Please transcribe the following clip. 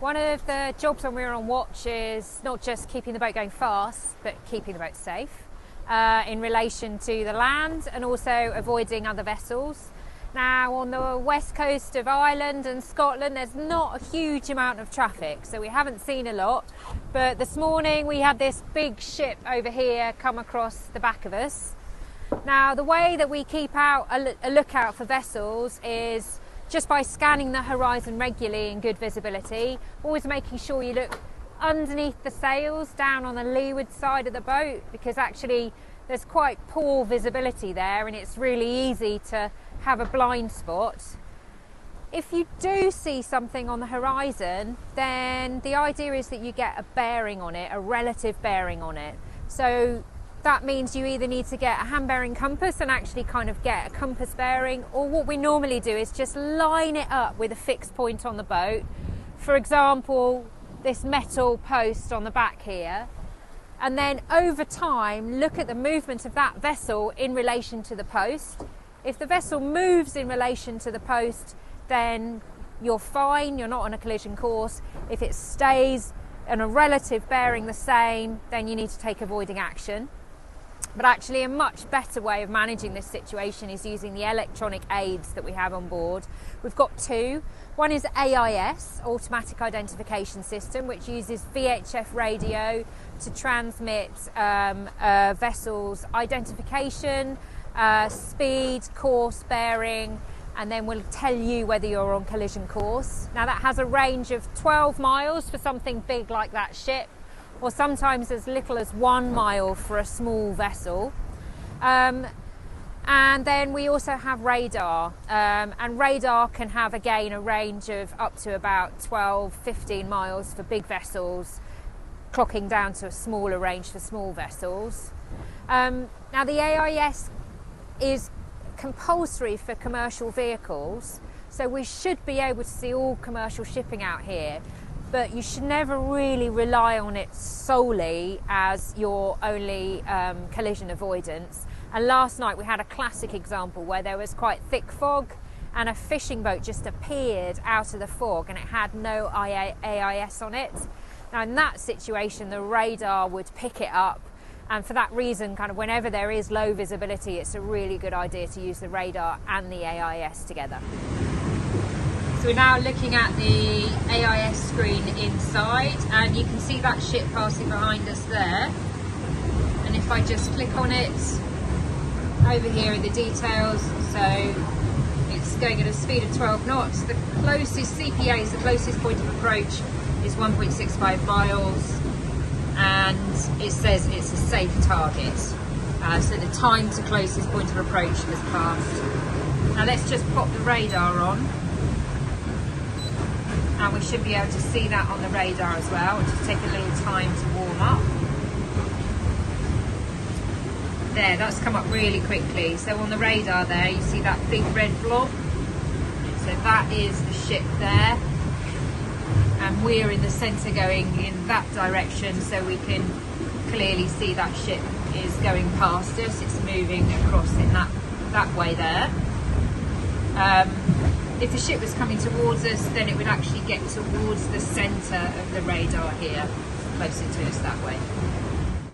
One of the jobs when we're on watch is not just keeping the boat going fast, but keeping the boat safe in relation to the land and also avoiding other vessels. Now, on the west coast of Ireland and Scotland, there's not a huge amount of traffic, so we haven't seen a lot. But this morning we had this big ship over here come across the back of us. Now, the way that we keep out a lookout for vessels is just by scanning the horizon regularly in good visibility, always making sure you look underneath the sails down on the leeward side of the boat, because actually there's quite poor visibility there and it's really easy to have a blind spot. If you do see something on the horizon, then the idea is that you get a bearing on it, a relative bearing on it. So that means you either need to get a hand bearing compass and actually kind of get a compass bearing, or what we normally do is just line it up with a fixed point on the boat. For example, this metal post on the back here, and then over time look at the movement of that vessel in relation to the post. If the vessel moves in relation to the post, then you're fine, you're not on a collision course. If it stays on a relative bearing the same, then you need to take avoiding action. But actually a much better way of managing this situation is using the electronic aids that we have on board. We've got two. One is AIS, Automatic Identification System, which uses VHF radio to transmit a vessel's identification, speed, course, bearing, and then we'll tell you whether you're on collision course. Now that has a range of 12 miles for something big like that ship, or sometimes as little as 1 mile for a small vessel. And then we also have radar, and radar can have again a range of up to about 12-15 miles for big vessels, clocking down to a smaller range for small vessels. Now the AIS is compulsory for commercial vehicles, so we should be able to see all commercial shipping out here, but you should never really rely on it solely as your only collision avoidance. And last night we had a classic example where there was quite thick fog and a fishing boat just appeared out of the fog and it had no AIS on it. Now in that situation the radar would pick it up, and for that reason, kind of whenever there is low visibility, it's a really good idea to use the radar and the AIS together. So we're now looking at the AIS screen inside, and you can see that ship passing behind us there. And if I just click on it, over here are the details. So it's going at a speed of 12 knots. The closest CPA, the closest point of approach, is 1.65 miles. And it says it's a safe target. So the time to closest point of approach has passed. Now let's just pop the radar on. And we should be able to see that on the radar as well. It'll just take a little time to warm up. There, that's come up really quickly. So on the radar there, you see that big red blob. So that is the ship there. And we're in the centre going in that direction, so we can clearly see that ship is going past us. It's moving across in that way there. If the ship was coming towards us, then it would actually get towards the centre of the radar here, closer to us that way.